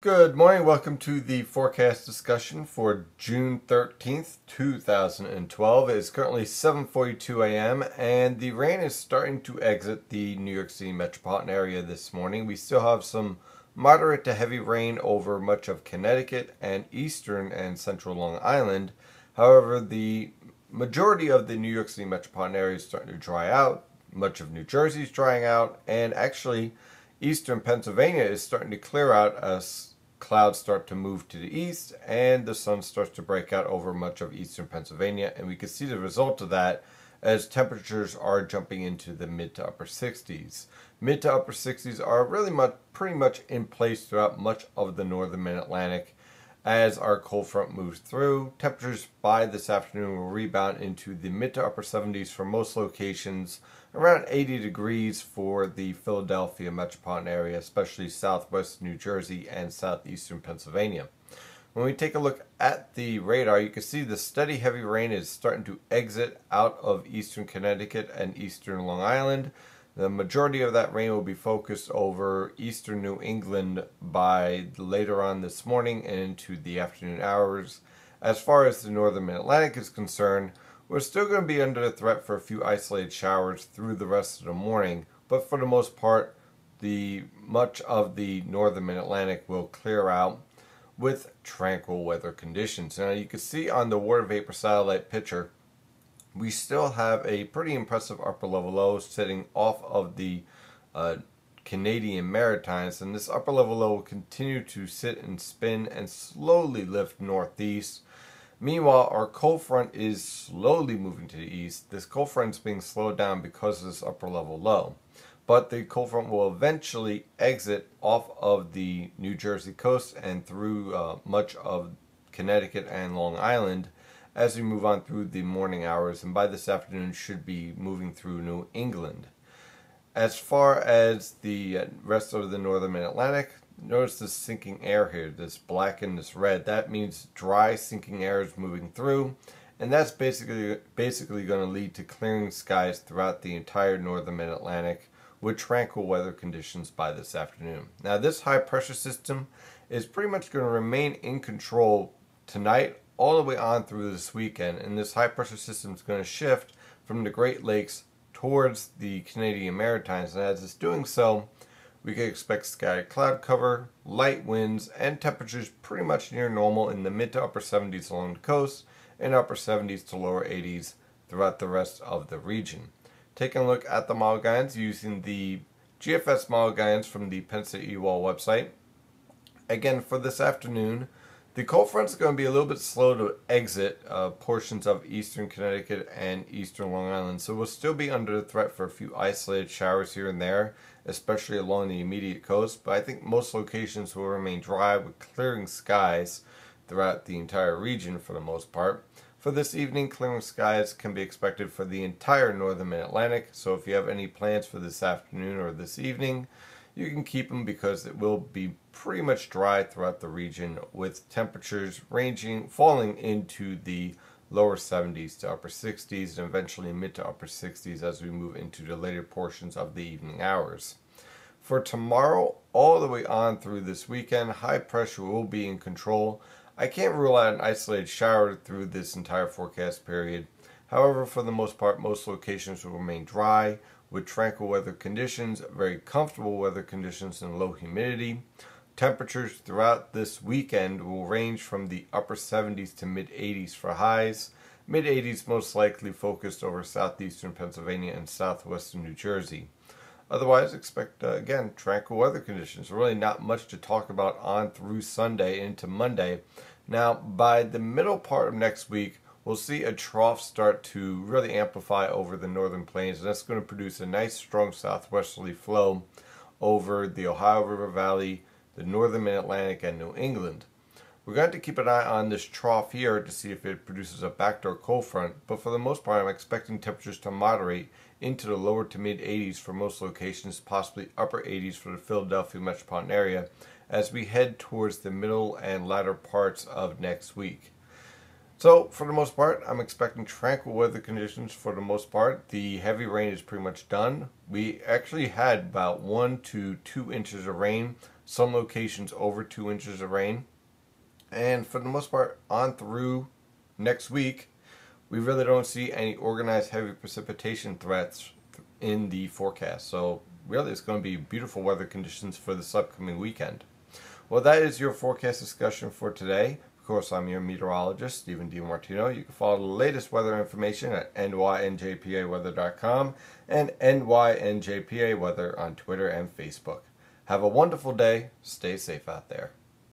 Good morning. Welcome to the forecast discussion for June 13th, 2012. It is currently 7:42 a.m. and the rain is starting to exit the New York City metropolitan area this morning. We still have some moderate to heavy rain over much of Connecticut and eastern and central Long Island. However, the majority of the New York City metropolitan area is starting to dry out. Much of New Jersey is drying out, and actually eastern Pennsylvania is starting to clear out as clouds start to move to the east and the sun starts to break out over much of eastern Pennsylvania, and we can see the result of that as temperatures are jumping into the mid to upper 60s. Mid to upper 60s are really pretty much in place throughout much of the northern mid-Atlantic. As our cold front moves through, temperatures by this afternoon will rebound into the mid to upper 70s for most locations, around 80 degrees for the Philadelphia metropolitan area, especially southwest New Jersey and southeastern Pennsylvania. When we take a look at the radar, you can see the steady heavy rain is starting to exit out of eastern Connecticut and eastern Long Island. The majority of that rain will be focused over eastern New England by later on this morning and into the afternoon hours. As far as the northern mid-Atlantic is concerned, we're still going to be under the threat for a few isolated showers through the rest of the morning, but for the most part, much of the northern mid-Atlantic will clear out with tranquil weather conditions. Now you can see on the water vapor satellite picture, we still have a pretty impressive upper level low sitting off of the Canadian Maritimes, and this upper level low will continue to sit and spin and slowly lift northeast. Meanwhile, our cold front is slowly moving to the east. This cold front is being slowed down because of this upper level low. But the cold front will eventually exit off of the New Jersey coast and through much of Connecticut and Long Island as we move on through the morning hours, and by this afternoon should be moving through New England. As far as the rest of the northern mid-Atlantic, notice this sinking air here, this black and this red. That means dry sinking air is moving through, and that's basically going to lead to clearing skies throughout the entire northern mid-Atlantic with tranquil weather conditions by this afternoon. Now this high pressure system is pretty much going to remain in control tonight all the way on through this weekend, and this high pressure system is going to shift from the Great Lakes towards the Canadian Maritimes, and as it's doing so, we can expect scattered cloud cover, light winds, and temperatures pretty much near normal in the mid to upper 70s along the coast and upper 70s to lower 80s throughout the rest of the region. Taking a look at the model guidance using the GFS model guidance from the Penn State EWOL website. Again, for this afternoon, the cold front is going to be a little bit slow to exit portions of eastern Connecticut and eastern Long Island, so we'll still be under the threat for a few isolated showers here and there, especially along the immediate coast, but I think most locations will remain dry with clearing skies throughout the entire region for the most part. For this evening, clearing skies can be expected for the entire northern mid-Atlantic, so if you have any plans for this afternoon or this evening, you can keep them because it will be pretty much dry throughout the region with temperatures falling into the lower 70s to upper 60s and eventually mid to upper 60s as we move into the later portions of the evening hours. For tomorrow, all the way on through this weekend, high pressure will be in control. I can't rule out an isolated shower through this entire forecast period. However, for the most part, most locations will remain dry with tranquil weather conditions, very comfortable weather conditions, and low humidity. Temperatures throughout this weekend will range from the upper 70s to mid 80s for highs. Mid 80s most likely focused over southeastern Pennsylvania and southwestern New Jersey. Otherwise, expect, again, tranquil weather conditions. Really not much to talk about on through Sunday into Monday. Now, by the middle part of next week, we'll see a trough start to really amplify over the northern plains, and that's going to produce a nice strong southwesterly flow over the Ohio River Valley, the northern mid-Atlantic, and New England. We're going to keep an eye on this trough here to see if it produces a backdoor cold front, but for the most part I'm expecting temperatures to moderate into the lower to mid 80s for most locations, possibly upper 80s for the Philadelphia metropolitan area as we head towards the middle and latter parts of next week. So, for the most part, I'm expecting tranquil weather conditions for the most part. The heavy rain is pretty much done. We actually had about 1 to 2 inches of rain, some locations over 2 inches of rain. And for the most part, on through next week, we really don't see any organized heavy precipitation threats in the forecast. So, really, it's going to be beautiful weather conditions for this upcoming weekend. Well, that is your forecast discussion for today. Of course, I'm your meteorologist, Stephen DiMartino. You can follow the latest weather information at nynjpaweather.com and nynjpaweather on Twitter and Facebook. Have a wonderful day. Stay safe out there.